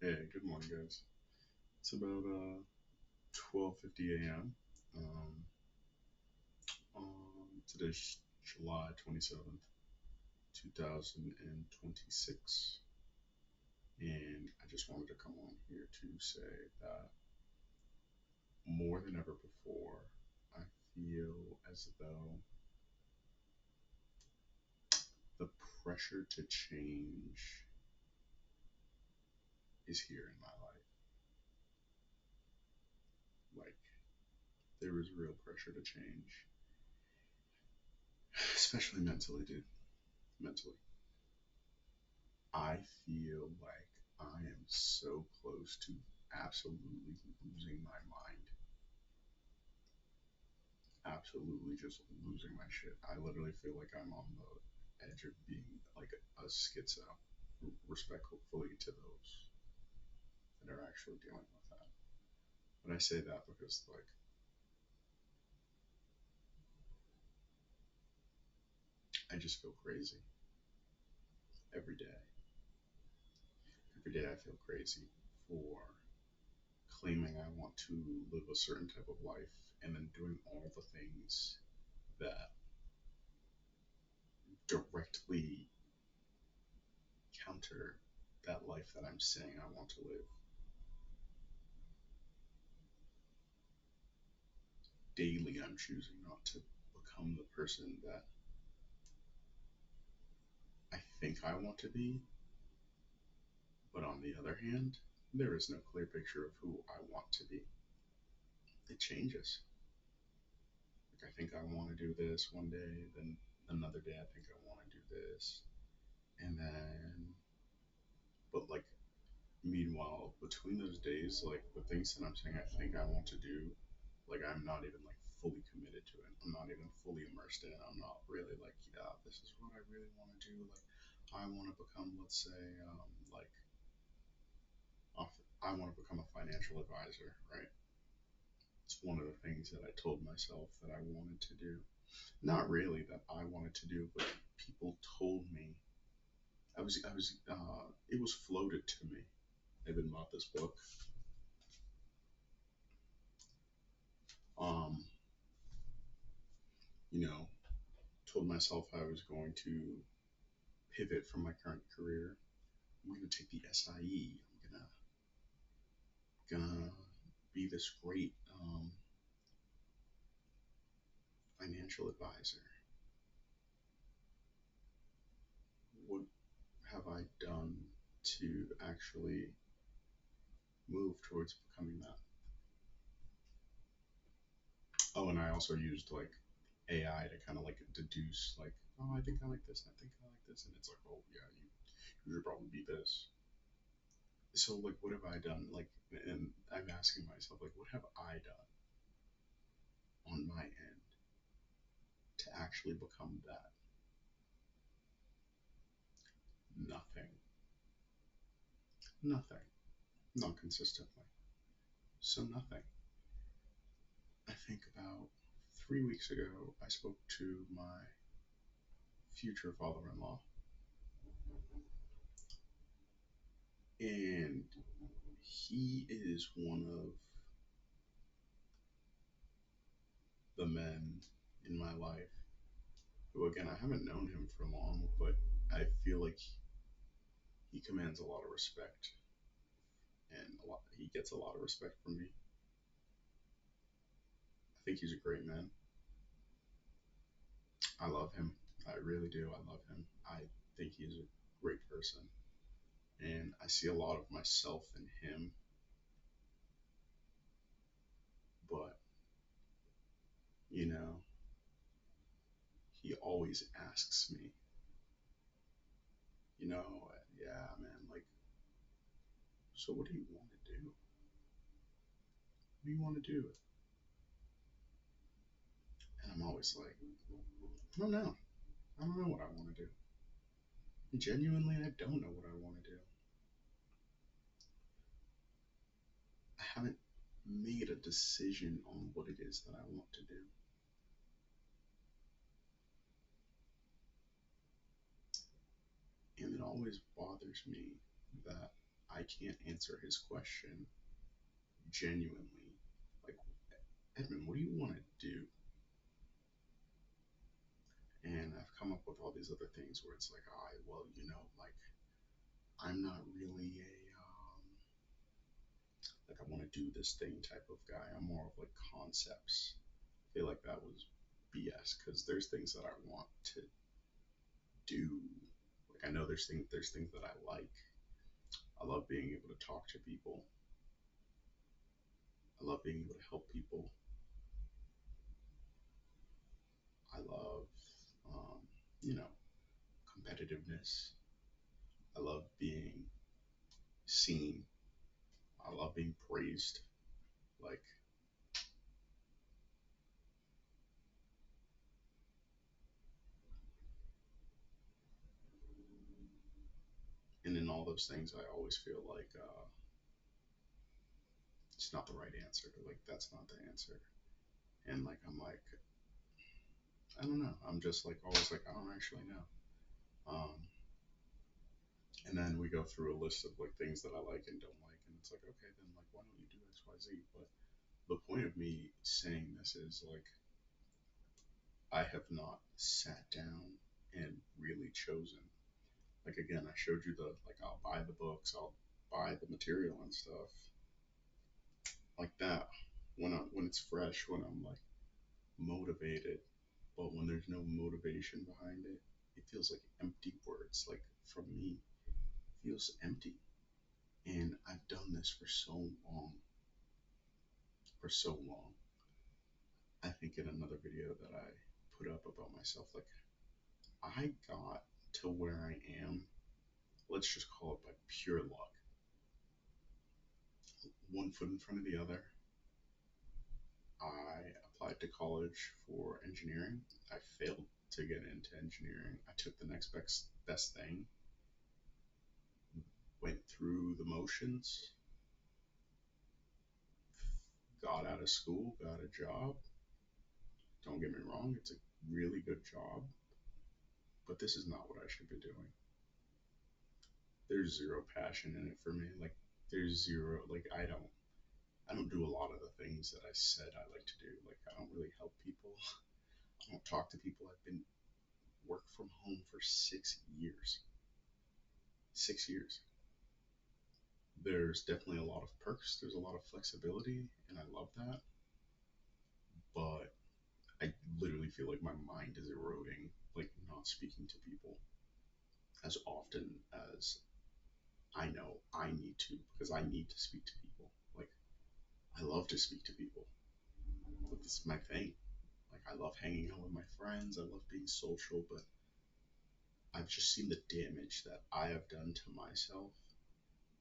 Hey, good morning, guys. It's about 12:50 a.m. Today's July 27th, 2026, and I just wanted to come on here to say that more than ever before, I feel as though the pressure to change is here in my life. Like there is real pressure to change, especially mentally, dude. Mentally, I feel like I am so close to absolutely losing my mind. Absolutely just losing my shit. I literally feel like I'm on the edge of being like a schizo, respectfully to those that are actually dealing with that. But I say that because, like, I just feel crazy every day. Every day I feel crazy for claiming I want to live a certain type of life and then doing all the things that directly counter that life that I'm saying I want to live. Daily, I'm choosing not to become the person that I think I want to be, but on the other hand, there is no clear picture of who I want to be. It changes. Like, I think I want to do this one day, then another day, I think I want to do this. And then, but like, meanwhile, between those days, like, the things that I'm saying I think I want to do, like, I'm not even like fully committed to it. I'm not even fully immersed in it. I'm not really like, yeah, this is what I really want to do. Like, I want to become, let's say, like, I want to become a financial advisor, right? It's one of the things that I told myself that I wanted to do. Not really that I wanted to do, but people told me. It was floated to me. I even bought this book. Um, you know, told myself I was going to pivot from my current career. I'm gonna take the SIE. I'm gonna be this great financial advisor. What have I done to actually move towards becoming that? Oh, and I also used like AI to kind of like deduce like, oh, I think I like this, and I think I like this, and it's like, oh yeah, you should probably be this. So like, what have I done? Like, and I'm asking myself like, what have I done on my end to actually become that? Nothing. Nothing. Not consistently. So nothing. I think about 3 weeks ago, I spoke to my future father-in-law, and he is one of the men in my life who, again, I haven't known him for long, but I feel like he commands a lot of respect, and he gets a lot of respect from me. I think he's a great man. I love him. I really do. I love him. I think he's a great person, and I see a lot of myself in him. But you know, he always asks me, yeah, man, like, so what do you want to do? What do you want to do? And I'm always like, I don't know. I don't know what I want to do. Genuinely, I don't know what I want to do. I haven't made a decision on what it is that I want to do. And it always bothers me that I can't answer his question genuinely. Like, Edmund, what do you want to do? And I've come up with all these other things where it's like, well, like I'm not really like I want to do this thing type of guy. I'm more of like concepts. I feel like that was BS because there's things that I want to do. Like I know there's things that I like. I love being able to talk to people. I love being able to help people. I love, um, you know, competitiveness. I love being seen. I love being praised. Like, and in all those things, I always feel like it's not the right answer. Like, that's not the answer. And like, I'm like, I don't know. I'm just like always like, I don't actually know. Um, and then we go through a list of like things that I like and don't like, and it's like, okay, then like, why don't you do X, Y, Z? But the point of me saying this is like, I have not sat down and really chosen. Like again, I showed you the like I'll buy the books, I'll buy the material and stuff like that when it's fresh, when I'm like motivated. But when there's no motivation behind it, it feels like empty words. Like for me, it feels empty. And I've done this for so long. I think in another video that I put up about myself, like I got to where I am, let's just call it by pure luck. One foot in front of the other. I applied to college for engineering. I failed to get into engineering. I took the next best thing, went through the motions, got out of school, got a job. Don't get me wrong, it's a really good job, but this is not what I should be doing. There's zero passion in it for me. Like there's zero like I don't do a lot of the things that I said I like to do. Like I don't really help people. I don't talk to people. I've been work from home for 6 years. 6 years. There's definitely a lot of perks. There's a lot of flexibility, and I love that. But I literally feel like my mind is eroding, like not speaking to people as often as I know I need to, because I need to speak to people. Like I love to speak to people. Like this is my thing. Like I love hanging out with my friends. I love being social, but I've just seen the damage that I have done to myself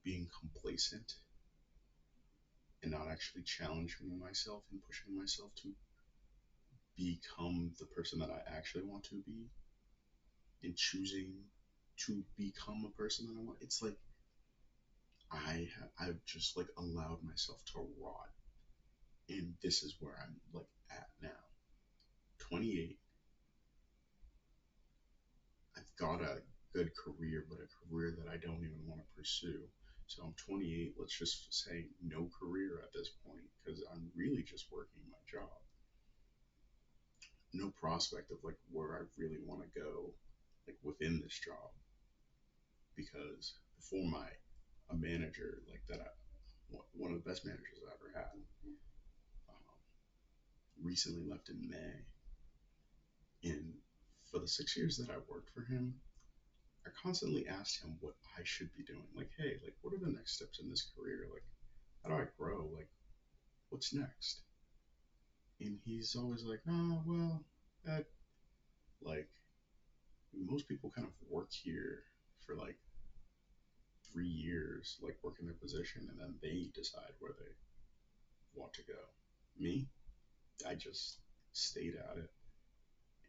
being complacent and not actually challenging myself and pushing myself to become the person that I actually want to be and choosing to become a person that I want. It's like I've just like allowed myself to rot, and this is where I'm like at now. 28, I've got a good career, but a career that I don't even want to pursue. So I'm 28. Let's just say no career at this point because I'm really just working my job. No prospect of like where I really want to go, like within this job. Because before my a manager like that, one of the best managers I ever had, um, recently left in May, and for the 6 years that I worked for him, I constantly asked him what I should be doing. Like, hey, like, what are the next steps in this career? Like, how do I grow? Like, what's next? And he's always like, oh, well, that, like, most people kind of work here for like 3 years, like, work in their position, and then they decide where they want to go. Me, I just stayed at it,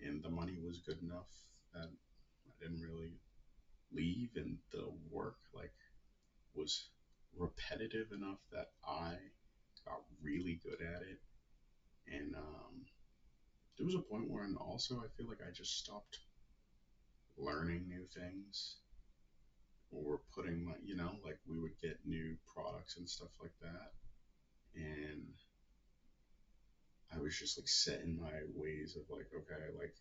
and the money was good enough that I didn't really leave, and the work, like, was repetitive enough that I got really good at it. And there was a point where, and also, I feel like I just stopped learning new things, or putting my, like we would get new products and stuff like that. And I was just like set in my ways of like, okay, like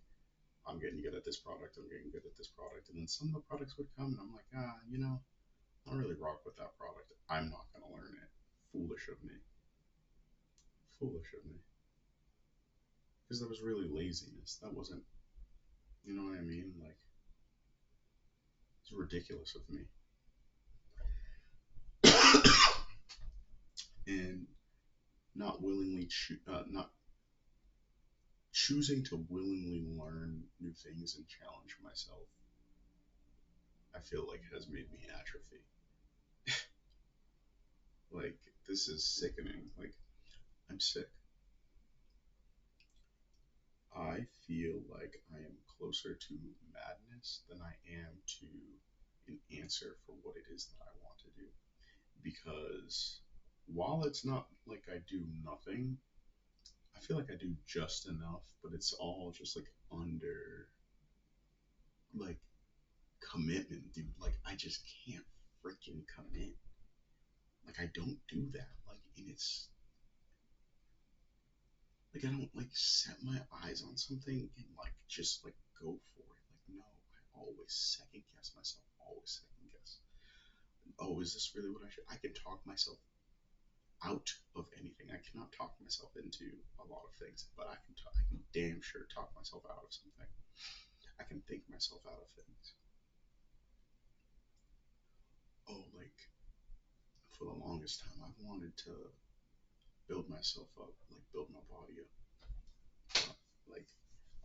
I'm getting good at this product, I'm getting good at this product. And then some of the products would come and I'm like, I don't really rock with that product. I'm not going to learn it. Foolish of me. Foolish of me. Because that was really laziness. That wasn't, you know what I mean? Like, it's ridiculous of me. And not choosing to willingly learn new things and challenge myself, I feel like has made me atrophy. Like, this is sickening. Like, I'm sick. I feel like I am closer to madness than I am to an answer for what it is that I want to do. Because while it's not like I do nothing, I feel like I do just enough, but it's all just like under like commitment, dude. Like I just can't freaking commit. Like I don't do that. Like and it's like I don't like set my eyes on something and like just like go for it. Like no, I always second guess myself. Always second guess. Oh, is this really what I should? I can talk myself out of anything. I cannot talk myself into a lot of things, but I can damn sure talk myself out of something. I can think myself out of things. Oh, like for the longest time, I've wanted to build myself up, like build my body up. Like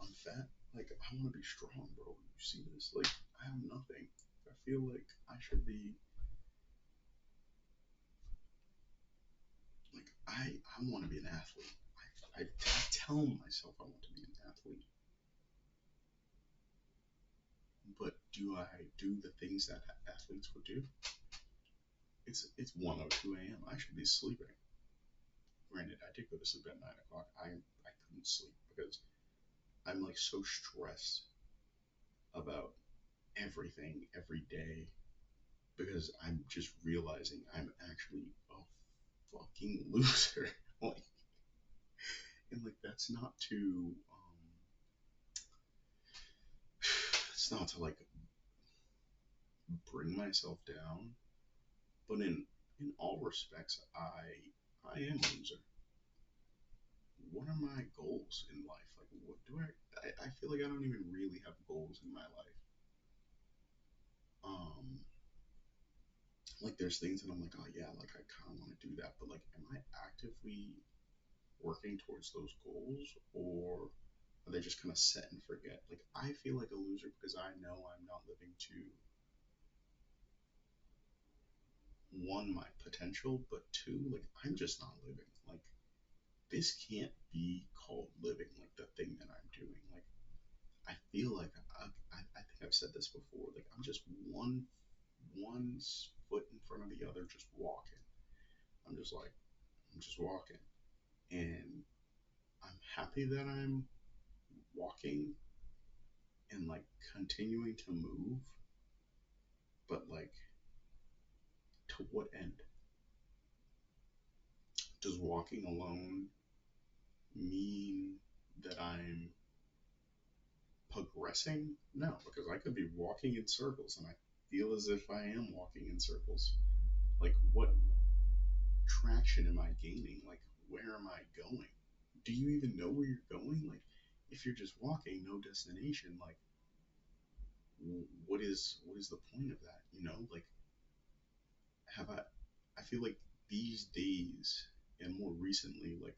I'm fat. Like I want to be strong, bro. You see this? Like I have nothing. I feel like I should be like I want to be an athlete. I tell myself I want to be an athlete, but do I do the things that athletes would do? It's 1:02 a.m. I should be sleeping. Granted, I did go to sleep at 9 o'clock. I couldn't sleep because I'm like so stressed about everything every day because I'm just realizing I'm actually a fucking loser. Like, and like that's not to it's not to like bring myself down, but in all respects, I am a loser. What are my goals in life? Like, what do I feel like I don't even really have goals in my life. Um, like there's things that I'm like, oh yeah, like I kind of want to do that, but like, am I actively working towards those goals, or are they just kind of set and forget? Like, I feel like a loser because I know I'm not living to one my potential, but two, like I'm just not living. Like this can't be called living. Like the thing that I'm doing, like I feel like I think I've said this before. Like I'm just one foot in front of the other, just walking. I'm just like I'm just walking, and I'm happy that I'm walking and like continuing to move. But like, to what end? Does walking alone mean that I'm progressing? No, because I could be walking in circles, and I feel as if I am walking in circles. Like what traction am I gaining? Like, where am I going? Do you even know where you're going? Like, if you're just walking, no destination, like, what is the point of that? Like, have I feel like these days and more recently, like,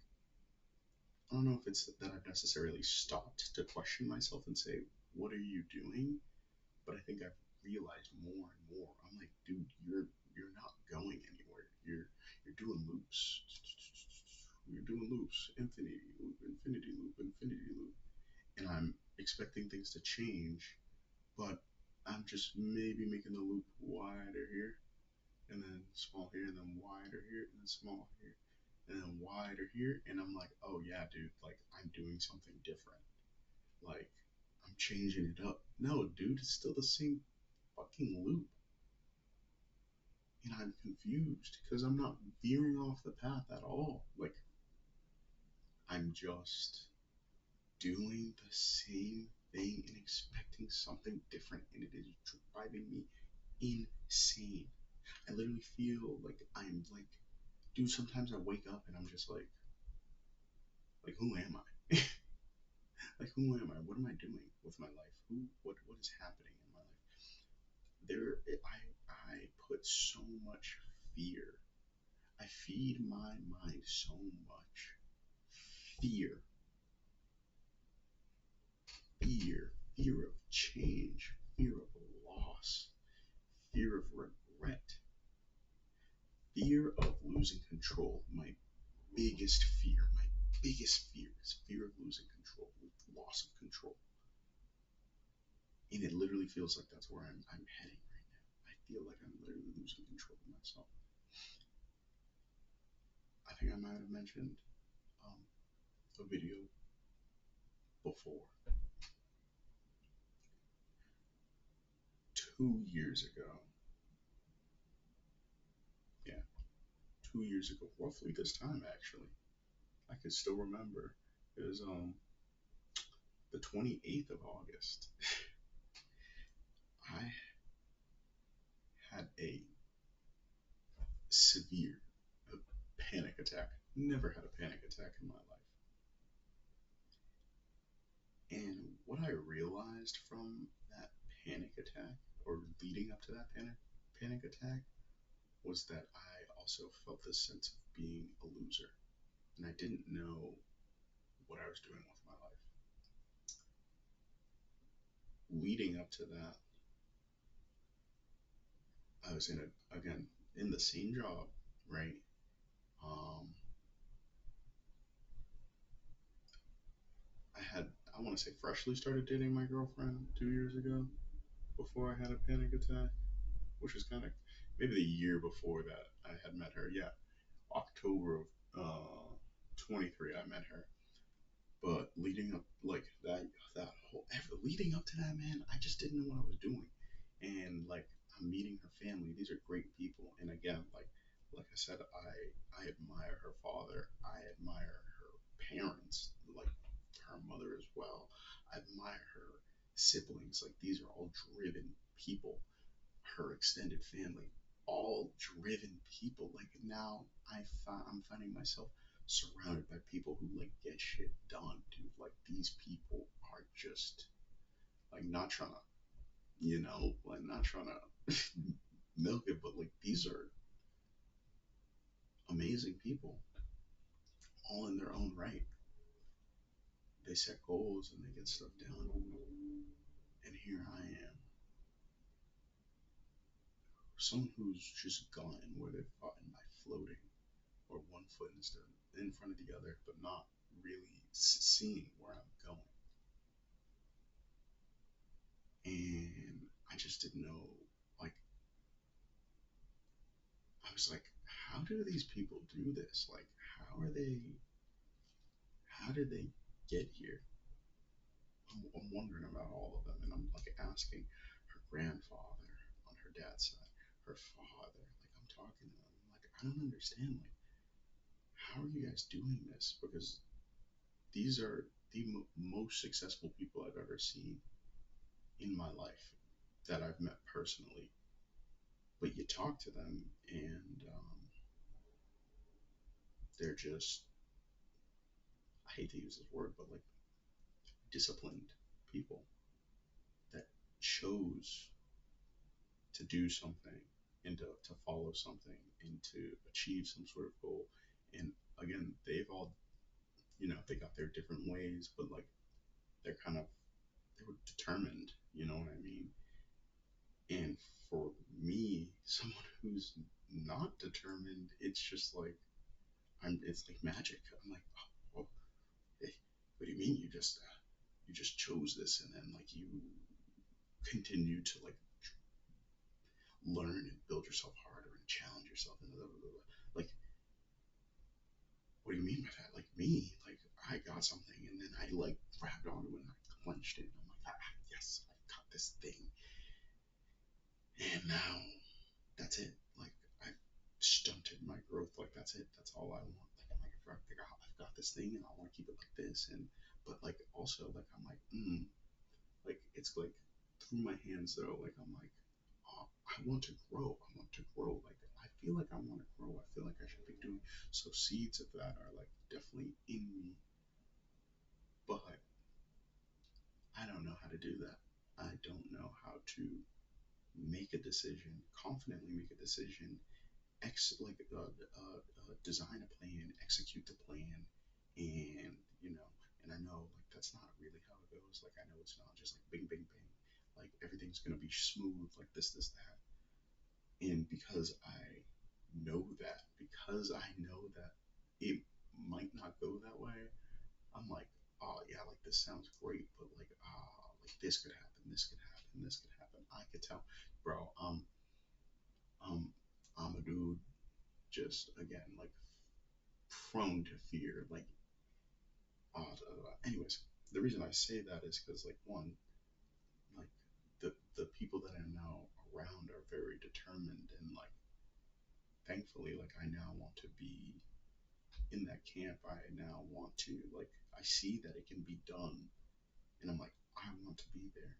I don't know if it's that I've necessarily stopped to question myself and say, what are you doing? But I think I've realized more and more. I'm like, dude, you're not going anywhere. You're doing loops. You're doing loops, infinity loop, infinity loop, and I'm expecting things to change, but I'm just maybe making the loop wider here, and then small here, and then wider here, and then small here, and then wider here, and I'm like, oh yeah, dude, like I'm doing something different. Like I'm changing it up. No, dude, it's still the same fucking loop. I'm confused because I'm not veering off the path at all. Like, I'm just doing the same thing and expecting something different, and it is driving me insane. I literally feel like I'm like, dude, sometimes I wake up and I'm just like, who am I? Like, who am I? What am I doing with my life? What is happening in my life? I put so much fear. I feed my mind so much fear, fear of change, fear of loss, fear of regret, fear of losing control. My biggest fear is fear of losing control, loss of control. And it literally feels like that's where I'm heading right now. I feel like I'm literally losing control of myself. I think I might have mentioned um, a video before. 2 years ago, yeah, 2 years ago, roughly this time actually, I can still remember. It was the 28th of August. I had a severe panic attack. Never had a panic attack in my life. And what I realized from that panic attack, or leading up to that panic attack, was that I also felt this sense of being a loser. And I didn't know what I was doing with my life. Leading up to that, I was again, in the same job, right? Um, I want to say, freshly started dating my girlfriend 2 years ago before I had a panic attack, which was kind of maybe the year before that I had met her. Yeah, October of 23, I met her. But leading up, like that whole leading up to that, man, I just didn't know what I was doing. And like, I'm meeting her family. These are great people. And again, like I said, I admire her father. I admire her parents, like her mother as well. I admire her siblings. Like, these are all driven people. Her extended family, all driven people. Like, now I'm finding myself surrounded by people who like get shit done, dude. Like, these people are just like not trying to, like not trying to milk it, but like these are amazing people, all in their own right. They set goals and they get stuff done. And here I am, someone who's just gotten where they've gotten by floating, or one foot instead in front of the other, but not really seeing where I'm going. And I just didn't know, like, I was like, how do these people do this? Like, how did they get here? I'm wondering about all of them, and I'm like asking her grandfather on her dad's side, her father. Like, I'm talking to them. I'm like, I don't understand. Like, how are you guys doing this? Because these are the most successful people I've ever seen in my life that I've met personally. But you talk to them, and they're just, I hate to use this word, but like disciplined people that chose to do something, and to follow something, and to achieve some sort of goal. And again, they've all, they got their different ways, but like they're kind of, they were determined, you know what I mean? And for me, someone who's not determined, it's just like, it's like magic. I'm like, oh, well, hey, what do you mean you just chose this, and then like you continue to like learn and build yourself harder and challenge yourself and blah, blah, blah, blah. Like, what do you mean by that? Like, me, like, I got something, and then I like grabbed onto it and I clenched it, and I'm like, yes, I got this thing, and now that's it. Like, I've all I want. Like, I'm like, I've got this thing and I want to keep it like this. And, but like, also, like, I'm like, like, it's like through my hands though, like, I'm like, oh, I want to grow. I want to grow. Like, I feel like I want to grow. I feel like I should be doing. So seeds of that are like definitely in me, but I don't know how to do that. I don't know how to make a decision, confidently make a decision, design a plan, execute the plan, and and I know like that's not really how it goes. Like I know it's not just like bing, bing, bing. Like everything's gonna be smooth, like this, that. And because I know that it might not go that way, I'm like, oh yeah, like this sounds great, but like like this could happen, this could happen, this could happen. I could tell, bro. Um, I'm a dude just again like prone to fear. Like, anyways, the reason I say that is because like one, like the people that I know around are very determined and like thankfully like I now want to be in that camp. I now want to like I see that it can be done, and I'm like I want to be there.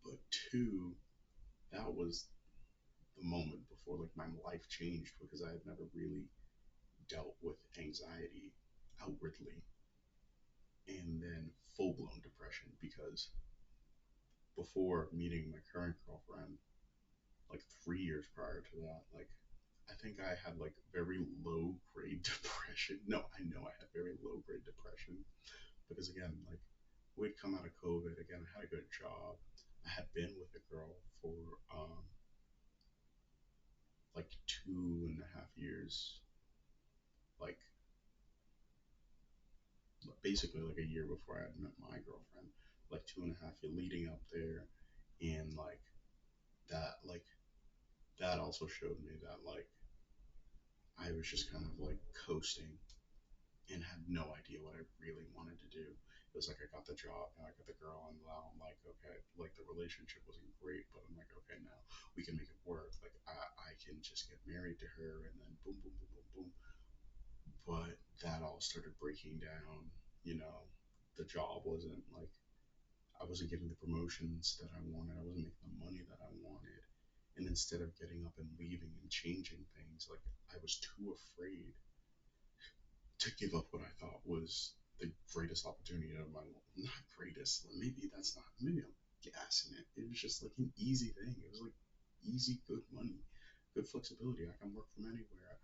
But two, that was the moment before like my life changed because I had never really dealt with anxiety outwardly and then full blown depression because before meeting my current girlfriend, like 3 years prior to that, like I think I had like very low grade depression. No, I know I had very low grade depression because again, like we'd come out of COVID. Again, I had a good job. I had been with a girl for like 2.5 years, like basically like a year before I had met my girlfriend, like 2.5 year leading up there, and like that also showed me that like I was just kind of like coasting and had no idea what I really wanted to do. It was like I got the job, now I got the girl, and now I'm like, okay, like the relationship wasn't great, but I'm like, okay, now we can make it work. Like I can just get married to her, and then boom, boom, boom, boom, boom. But that all started breaking down. You know, the job wasn't like I wasn't getting the promotions that I wanted. I wasn't making the money that I wanted. And instead of getting up and leaving and changing things, like I was too afraid to give up what I thought was the greatest opportunity of my life. Not greatest, maybe that's not, maybe I'm gassing it. It was just like an easy thing. It was like easy, good money, good flexibility. I can work from anywhere.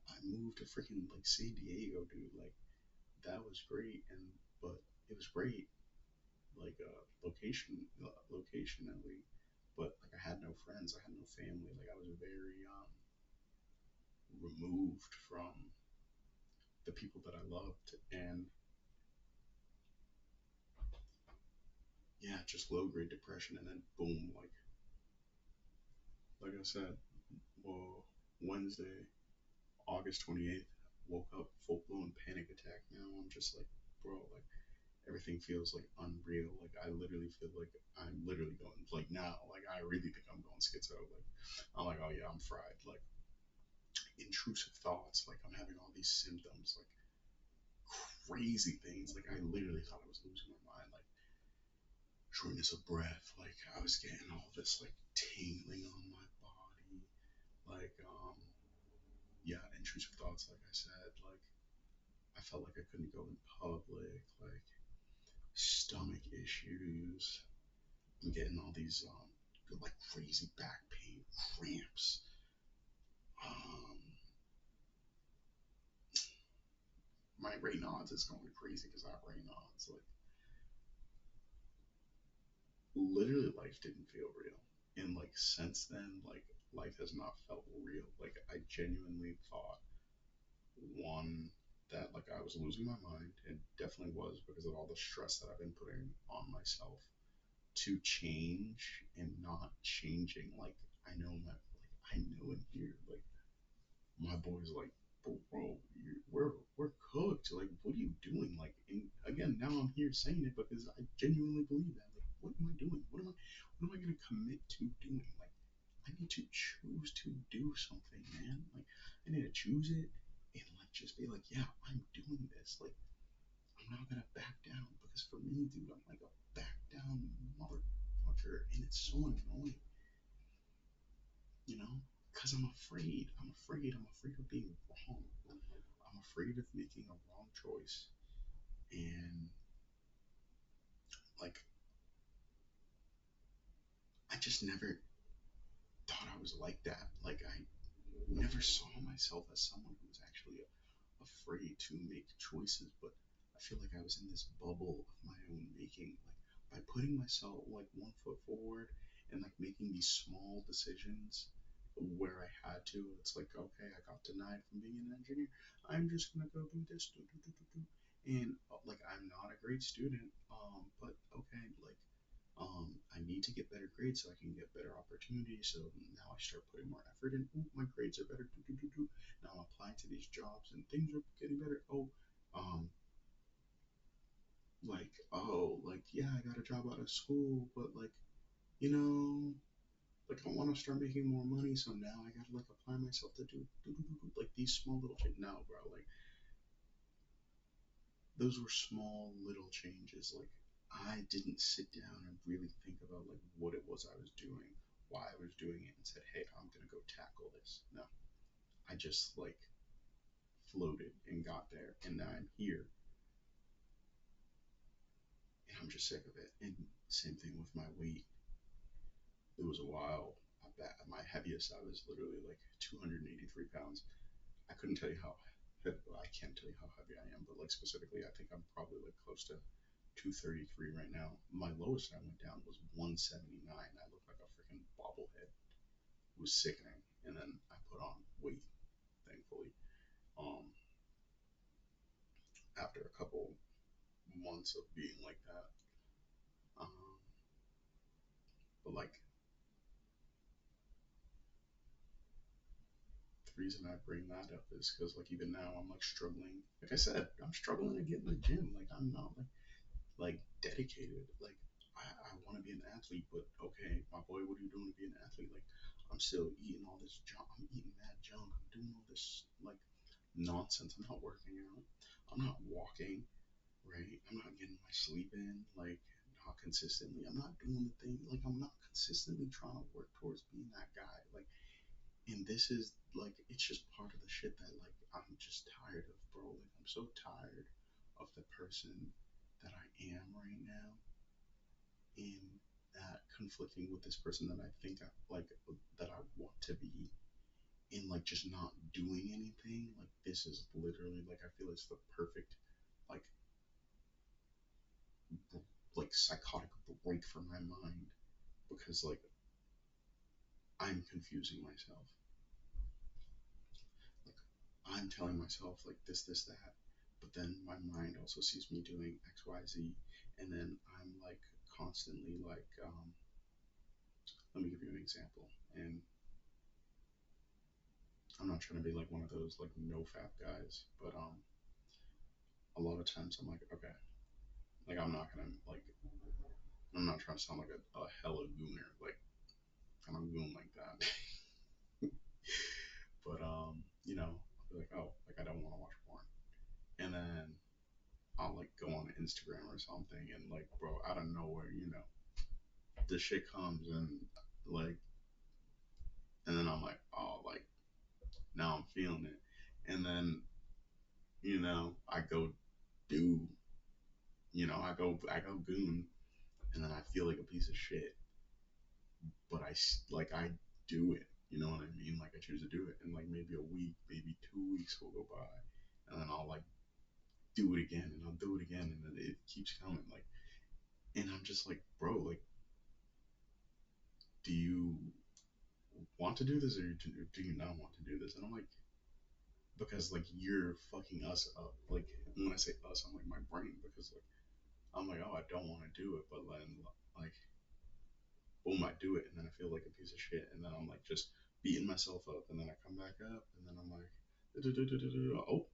I moved to freaking like San Diego, dude. Like that was great, and but it was great, like locationally, but like I had no friends, I had no family. Like I was very removed from the people that I loved, and yeah, just low grade depression, and then boom, like I said, well, Wednesday, August 28th, woke up full blown panic attack. Now I'm just like, bro, like everything feels like unreal. Like I literally feel like I'm literally going like now, like I really think I'm going schizo. Like I'm like, oh yeah, I'm fried. Like intrusive thoughts, like I'm having all these symptoms, like crazy things. Like I literally thought I was losing my mind. Like shortness of breath. Like I was getting all this like tingling on my body. Like yeah, intrusive thoughts. Like I said, like I felt like I couldn't go in public. Like stomach issues. I'm getting all these like crazy back pain, cramps. Um, my Raynaud's is going crazy because I have Raynaud's. Like literally life didn't feel real. And like since then, like life has not felt real. Like I genuinely thought one that like I was losing my mind and definitely was because of all the stress that I've been putting on myself to change and not changing. Like I know my like I know in here like my boy's like bro, we're cooked. Like what are you doing? Like and again now I'm here saying it because I genuinely believe that. Like what am I doing? What am I gonna commit to doing? Like I need need to choose to do something, man. Like, I need to choose it and like just be like, yeah, I'm doing this. Like, I'm not gonna back down because for me, dude, I'm like a back down motherfucker, and it's so annoying, you know? Because I'm afraid. I'm afraid. I'm afraid of being wrong. I'm afraid of making a wrong choice, and like, I just never thought I was like that. Like, I never saw myself as someone who was actually afraid to make choices, but I feel like I was in this bubble of my own making. Like, by putting myself like 1 foot forward and like making these small decisions where I had to, it's like, okay, I got denied from being an engineer. I'm just gonna go do this, and like, I'm not a great student, but okay, like, I need to get better grades so I can get better opportunities. So now I start putting more effort in. Ooh, my grades are better. Now I'm applying to these jobs and things are getting better. Like, yeah, I got a job out of school, but like, you know, like, I want to start making more money. So now I gotta like apply myself to do like these small little things. No, bro, like, those were small little changes. Like, I didn't sit down and really think about like what it was I was doing, why I was doing it, and said, "Hey, I'm gonna go tackle this." No, I just like floated and got there, and now I'm here, and I'm just sick of it. And same thing with my weight. It was a while. At my heaviest, I was literally like 283 pounds. I couldn't tell you how. I can't tell you how heavy I am, but like specifically, I think I'm probably like close to 233 right now. My lowest I went down was 179. I looked like a freaking bobblehead. It was sickening. And then I put on weight, thankfully. Um, After a couple months of being like that. Um, but like, the reason I bring that up is because like even now I'm like struggling. Like I said, I'm struggling to get in the gym. Like, I'm not like dedicated. Like, I want to be an athlete, but okay, my boy, what are you doing to be an athlete? Like, I'm still eating all this junk. I'm eating mad junk. I'm doing all this like nonsense. I'm not working out. I'm not walking, right? I'm not getting my sleep in, like, not consistently. I'm not doing the thing. Like, I'm not consistently trying to work towards being that guy. Like, and this is like, it's just part of the shit that like I'm just tired of, bro. Like, I'm so tired of the person that I am right now, in that conflicting with this person that I think I like, that I want to be, in like just not doing anything. Like, this is literally like, I feel it's the perfect like psychotic break for my mind, because like, I'm confusing myself. Like, I'm telling myself like this, that, but then my mind also sees me doing X, Y, Z, and then I'm like constantly like, let me give you an example. And I'm not trying to be like one of those like no fap guys, but a lot of times I'm like, okay, like, I'm not trying to sound like a hella gooner, like, I'm a goon like that. But I'll be like, oh, like, I don't want to watch porn, and then I'll like go on Instagram or something, and like, bro, out of nowhere, this shit comes, and like, and then I'm like, oh, like, now I'm feeling it, and then I go do, I go goon, and then I feel like a piece of shit, but I do it. You know what I mean? Like, I choose to do it, and like maybe a week, maybe 2 weeks will go by, and then I'll like do it again, and I'll do it again, and then it keeps coming. Like, and I'm just like, bro, like, do you want to do this, or do you not want to do this? And I'm like, because like, you're fucking us up. Like, when I say us, I'm like my brain, because like, I'm like, oh, I don't want to do it, but then like, boom, I do it, and then I feel like a piece of shit, and then I'm like just beating myself up, and then I come back up, and then I'm like, oh, oh.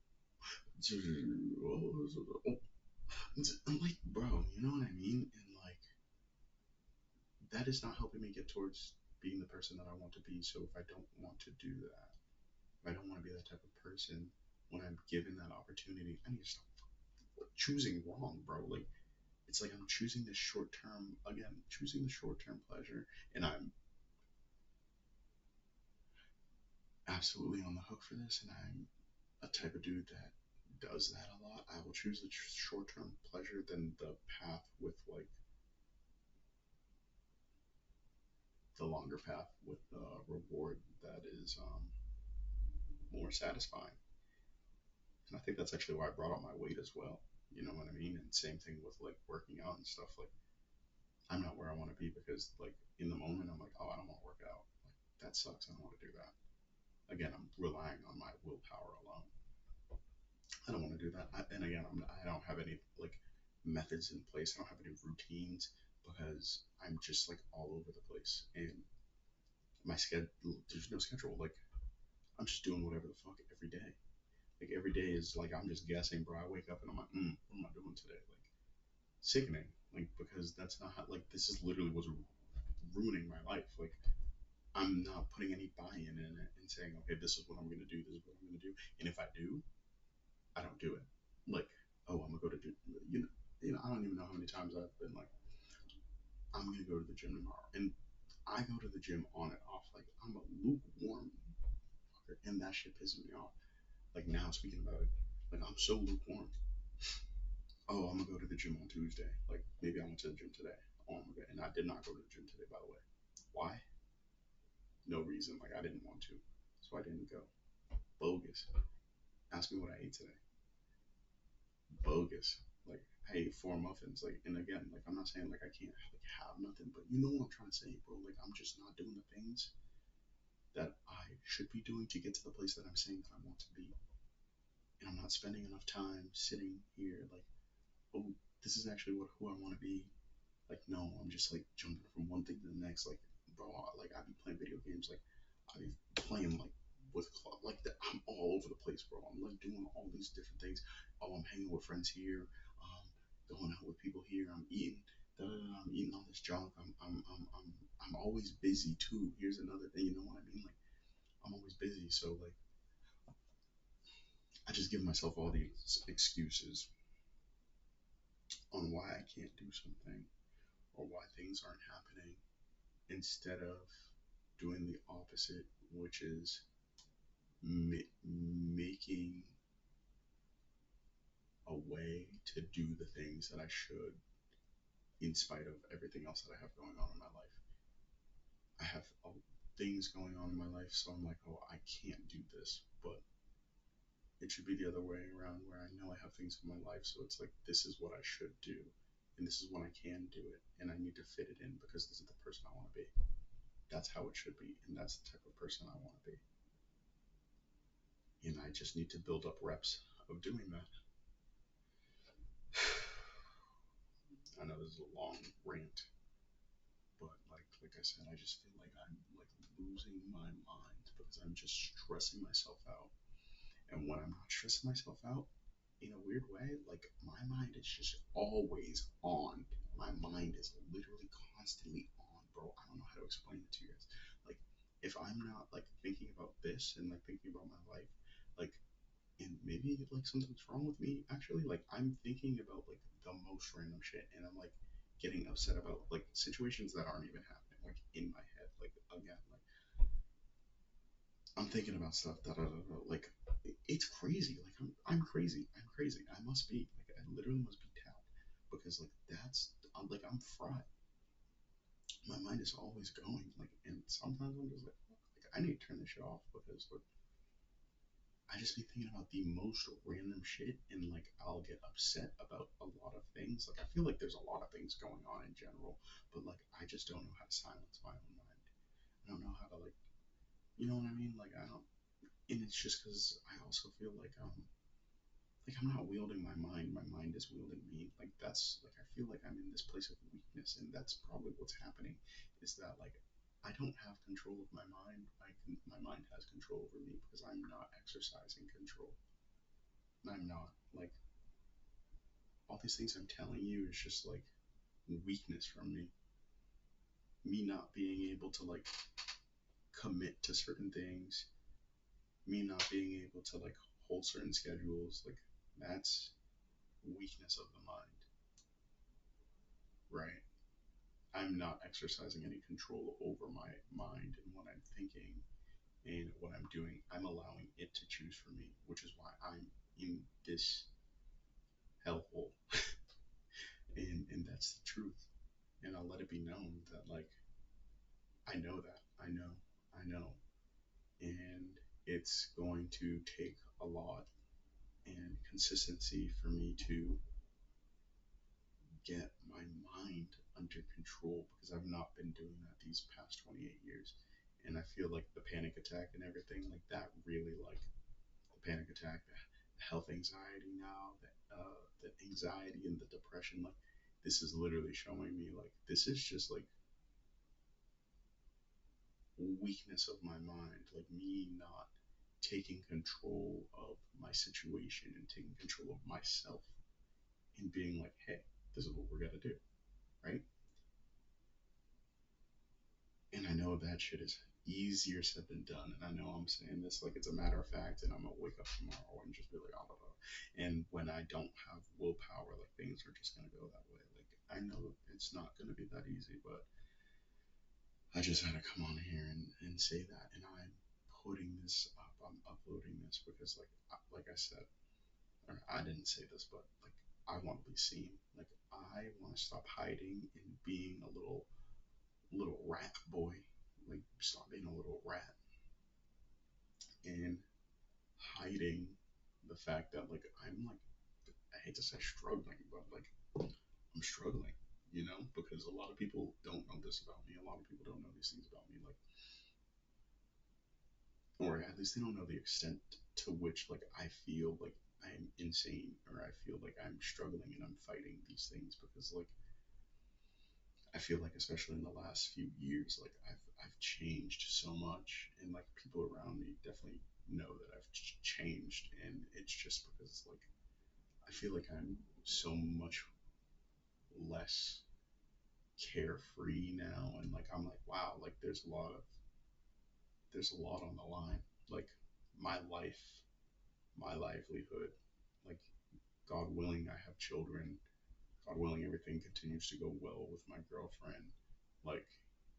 I'm like, bro, you know what I mean? And like, that is not helping me get towards being the person that I want to be. So if I don't want to do that, if I don't want to be that type of person, when I'm given that opportunity, I need to stop choosing wrong, bro. Like it's like I'm choosing the short term again, choosing the short term pleasure, and I'm absolutely on the hook for this, and I'm a type of dude that does that a lot. I will choose the short term pleasure than the path with like the longer path with the reward that is more satisfying. And I think that's actually why I brought up my weight as well. You know what I mean? And same thing with like working out and stuff. Like I'm not where I want to be because like in the moment I'm like, oh, I don't want to work out. Like that sucks. I don't want to do that. Again, I'm relying on my willpower alone. I don't want to do that. And again, I don't have any like methods in place. I don't have any routines because I'm just like all over the place. And my schedule, there's no schedule. Like I'm just doing whatever the fuck every day. Like every day is like I'm just guessing, bro. I wake up and I'm like, what am I doing today? Like sickening. Like because that's not how. Like this is literally what's ruining my life. Like I'm not putting any buy-in in it and saying, okay, this is what I'm gonna do. This is what I'm gonna do. And if I do, I don't do it. Like, oh, I'm gonna go to gym. I don't even know how many times I've been like, I'm gonna go to the gym tomorrow, and I go to the gym on and off. Like I'm a lukewarm fucker, and that shit pisses me off. Like now speaking about it, like I'm so lukewarm. Oh, I'm gonna go to the gym on Tuesday. Like maybe I went to the gym today. Oh my god, and I did not go to the gym today, by the way. Why? No reason. Like I didn't want to, so I didn't go. Bogus. Ask me what I ate today. Bogus. Like I ate four muffins. Like and again, like I'm not saying like I can't like have nothing, but you know what I'm trying to say, bro. Like I'm just not doing the things that I should be doing to get to the place that I'm saying that I want to be. And I'm not spending enough time sitting here like, oh, this is actually what who I want to be. Like no, I'm just like jumping from one thing to the next. Like bro, like I be playing video games. Like I be playing like with club like that. I'm all over the place, bro. I'm like doing all these different things. Oh, I'm hanging with friends here. Going out with people here. I'm eating. I'm eating all this junk. I'm always busy too. Here's another thing. You know what I mean? Like I'm always busy. So like I just give myself all these excuses on why I can't do something or why things aren't happening instead of doing the opposite, which is making a way to do the things that I should in spite of everything else that I have going on in my life. I have things going on in my life, so I'm like, oh, I can't do this, but it should be the other way around where I know I have things in my life, so it's like, this is what I should do, and this is when I can do it, and I need to fit it in because this is the person I want to be. That's how it should be, and that's the type of person I want to be. And I just need to build up reps of doing that. I know this is a long rant, but like I said, I just feel like I'm like losing my mind because I'm just stressing myself out. And when I'm not stressing myself out, in a weird way, like my mind is just always on. My mind is literally constantly on, bro. I don't know how to explain it to you guys. Like if I'm not like thinking about this and like thinking about my life, like and maybe like something's wrong with me actually, like I'm thinking about like the most random shit and I'm like getting upset about like situations that aren't even happening like in my head like again like I'm thinking about stuff that like it's crazy like I'm crazy, I'm crazy, I must be like I literally must be tapped because like that's I'm fried. My mind is always going like and sometimes I'm just like I need to turn this shit off because like I just be thinking about the most random shit and like I'll get upset about a lot of things. Like I feel like there's a lot of things going on in general, but like I just don't know how to silence my own mind. I don't know how to like you know what I mean? Like I don't and it's just because I also feel like I'm not wielding my mind. My mind is wielding me. Like that's like I feel like I'm in this place of weakness, and that's probably what's happening. Is that like I don't have control of my mind. My mind has control over me because I'm not exercising control. I'm not like all these things I'm telling you is just like weakness from me. me not being able to like commit to certain things, me not being able to like hold certain schedules, like that's weakness of the mind, right? I'm not exercising any control over my mind and what I'm thinking and what I'm doing. I'm allowing it to choose for me, which is why I'm in this hellhole. And that's the truth. And I'll let it be known that like I know that. I know. And it's going to take a lot and consistency for me to get my mind under control because I've not been doing that these past 28 years. And I feel like the panic attack and everything like that really like the panic attack, the health anxiety now, the anxiety and the depression. Like this is literally showing me like this is just like weakness of my mind, like me not taking control of my situation and taking control of myself and being like, hey, this is what we're gonna do, right? And I know that shit is easier said than done. And I know I'm saying this like it's a matter of fact, and I'm gonna wake up tomorrow and just be like, oh, blah, blah. And when I don't have willpower, like things are just gonna go that way. Like I know it's not gonna be that easy, but I just had to come on here and say that. And I'm putting this up. I'm uploading this because like I said, or I didn't say this, but like I want to be seen. Like I want to stop hiding and being a little rat boy. Like stop being a little rat and hiding the fact that like I'm like I hate to say struggling, but like I'm struggling, because a lot of people don't know this about me. A lot of people don't know these things about me, like, or at least they don't know the extent to which like I feel like I'm insane or I feel like I'm struggling and I'm fighting these things because like I feel like especially in the last few years like I've changed so much and like people around me definitely know that I've changed and it's just because like I feel like I'm so much less carefree now and like I'm like wow like there's a lot on the line like my life, my livelihood, like God willing I have children, God willing everything continues to go well with my girlfriend, like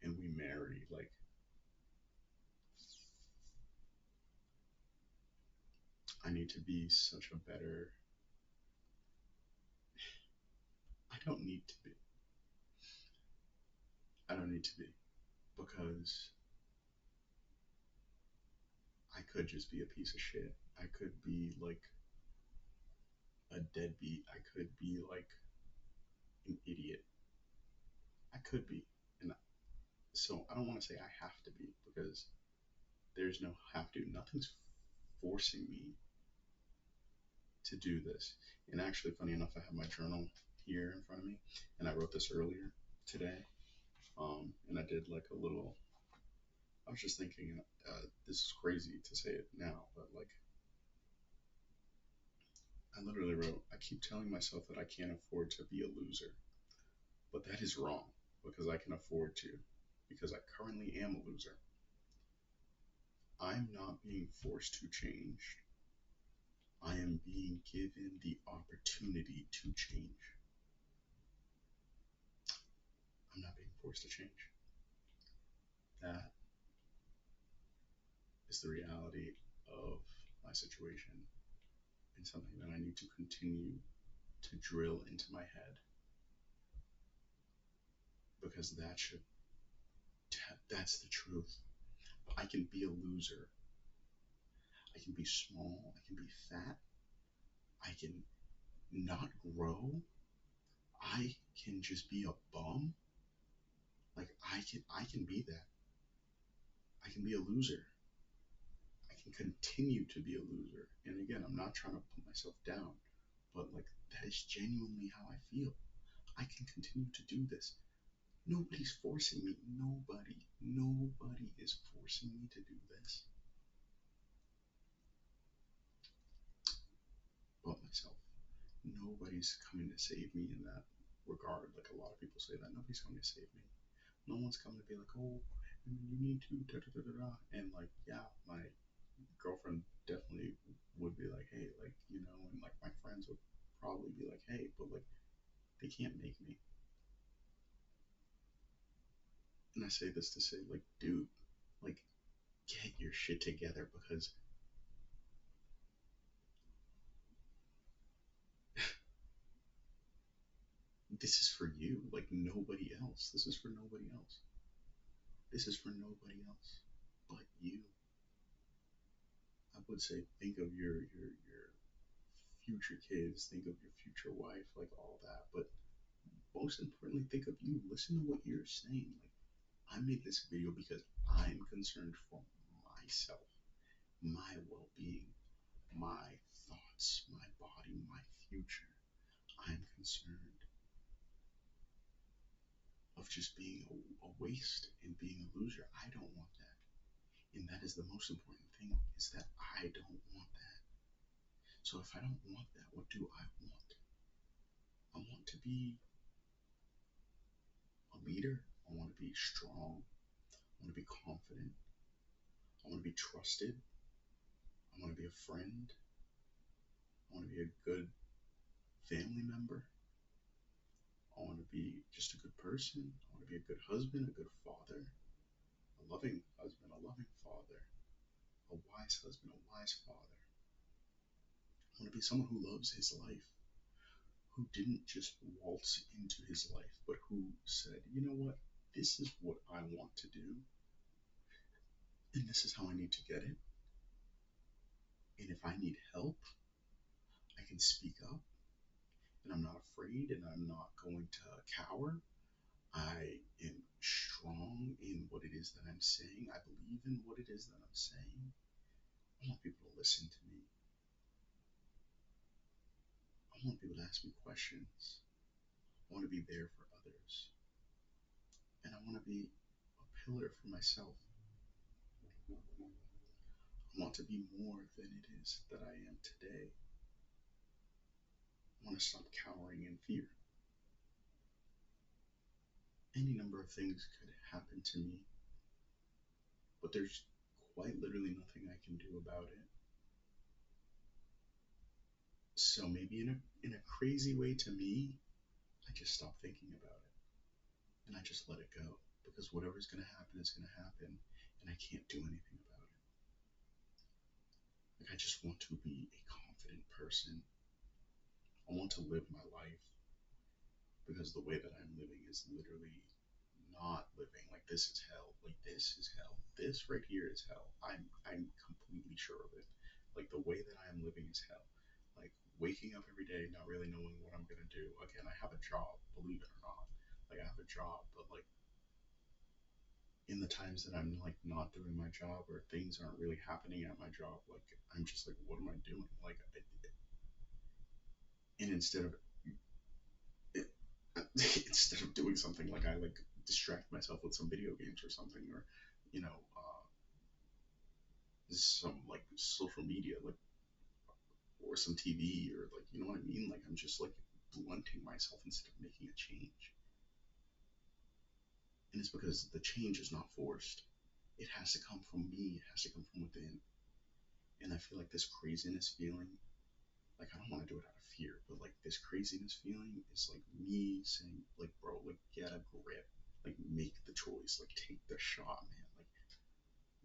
and we marry, like I need to be such a better, I don't need to be, I don't need to be because I could just be a piece of shit. I could be like a deadbeat. I could be like an idiot. I could be. And so I don't want to say I have to be because there's no have to. Nothing's forcing me to do this. And actually, funny enough, I have my journal here in front of me, and I wrote this earlier today. And I did like a little. I was just thinking, this is crazy to say it now, but like I literally wrote, I keep telling myself that I can't afford to be a loser, but that is wrong because I can afford to, because I currently am a loser. I'm not being forced to change. I am being given the opportunity to change. I'm not being forced to change. That is the reality of my situation and something that I need to continue to drill into my head because that's the truth. I can be a loser. I can be small. I can be fat. I can not grow. I can just be a bum. Like I can be that. I can be a loser. I can continue to be a loser. And again, I'm not trying to put myself down, but like that is genuinely how I feel. I can continue to do this. Nobody's forcing me. Nobody is forcing me to do this but myself. Nobody's coming to save me in that regard. Like a lot of people say that nobody's coming to save me. No one's coming to be like, oh, you need to da da da da da. And like, yeah, my girlfriend definitely would be like, hey, like, and like my friends would probably be like, hey, but like they can't make me. And I say this to say, like, dude, like, get your shit together because this is for you, like nobody else. This is for nobody else. This is for nobody else but you. I would say think of your future kids, think of your future wife, like all that. But most importantly, think of you. Listen to what you're saying. Like I made this video because I'm concerned for myself, my well-being, my thoughts, my body, my future. I'm concerned of just being a waste and being a loser. I don't want that. And that is the most important thing is that I don't want that. So if I don't want that, what do I want? I want to be a leader. I want to be strong. I want to be confident. I want to be trusted. I want to be a friend. I want to be a good family member. I want to be just a good person. I want to be a good husband, a good father, a loving husband, a loving father, a wise husband, a wise father. I want to be someone who loves his life, who didn't just waltz into his life, but who said, you know what, this is what I want to do, and this is how I need to get it. And if I need help, I can speak up, and I'm not afraid, and I'm not going to cower. I am strong in what it is that I'm saying. I believe in what it is that I'm saying. I want people to listen to me. I want people to ask me questions. I want to be there for others. And I want to be a pillar for myself. I want to be more than it is that I am today. I want to stop cowering in fear. Any number of things could happen to me, but there's quite literally nothing I can do about it. So maybe in a crazy way to me, I just stop thinking about it and I just let it go because whatever's going to happen is going to happen and I can't do anything about it. Like I just want to be a confident person. I want to live my life because the way that I'm living is literally not living. Like this is hell. Like this is hell. This right here is hell. I'm completely sure of it. Like the way that I am living is hell. Like waking up every day not really knowing what I'm gonna do. Again, I have a job, believe it or not. Like I have a job, but like in the times that I'm like not doing my job or things aren't really happening at my job, like I'm just like, what am I doing? Like, and instead of instead of doing something like I like distract myself with some video games or something, or you know, some like social media, like or some TV, or like you know what I mean. Like I'm just like blunting myself instead of making a change, and it's because the change is not forced. It has to come from me. It has to come from within. And I feel like this craziness feeling, like I don't want to do it out of fear, but like this craziness feeling is like me saying, like, bro, like get a grip, like make the choice, like take the shot, man. Like,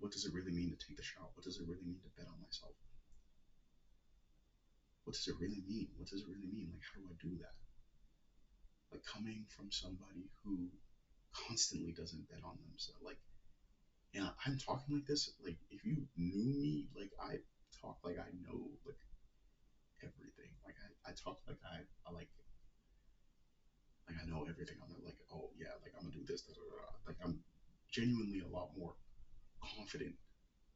what does it really mean to take the shot? What does it really mean to bet on myself? What does it really mean? What does it really mean? Like, how do I do that? Like, coming from somebody who constantly doesn't bet on themselves, like, and I'm talking like this, like, if you knew me, like, I talk like I know, like, everything. Like, I talk like like I know everything. I'm not like, oh yeah, like I'm gonna do this, da, da, da. Like I'm genuinely a lot more confident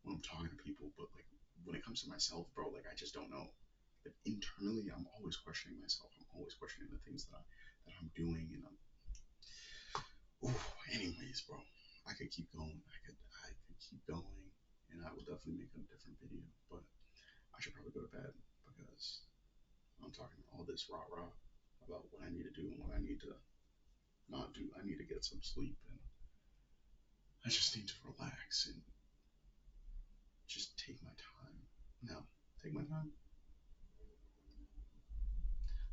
when I'm talking to people, but like when it comes to myself, bro, like I just don't know. Like internally, I'm always questioning myself. I'm always questioning the things that I'm doing, and I'm. Ooh, anyways, bro, I could keep going. I could keep going, and I will definitely make a different video. But I should probably go to bed because I'm talking all this rah rah about what I need to do and what I need to not do. I need to get some sleep, and I just need to relax and just take my time. Now, take my time.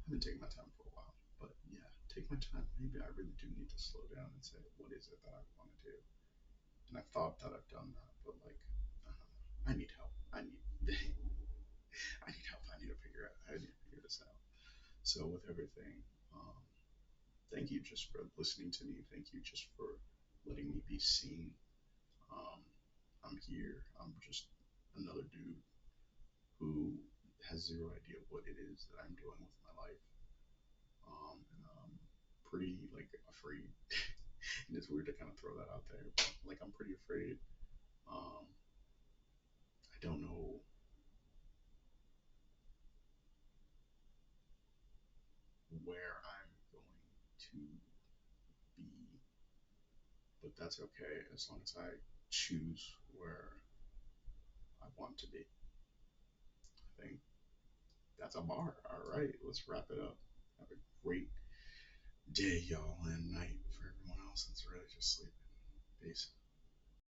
I've been taking my time for a while, but yeah, take my time. Maybe I really do need to slow down and say, what is it that I want to do? And I thought that I've done that, but like, I don't know. I need help. I need, I need help. I need to figure out. I need to figure this out. So with everything, um, thank you just for listening to me. Thank you just for letting me be seen. Um, I'm here. I'm just another dude who has zero idea what it is that I'm doing with my life. And I'm pretty like afraid. And it's weird to kind of throw that out there, but like I'm pretty afraid. Um, I don't know where I'm going to be, but that's okay as long as I choose where I want to be. I think that's a bar. All right, let's wrap it up. Have a great day, y'all, and night for everyone else that's really just sleeping. Peace.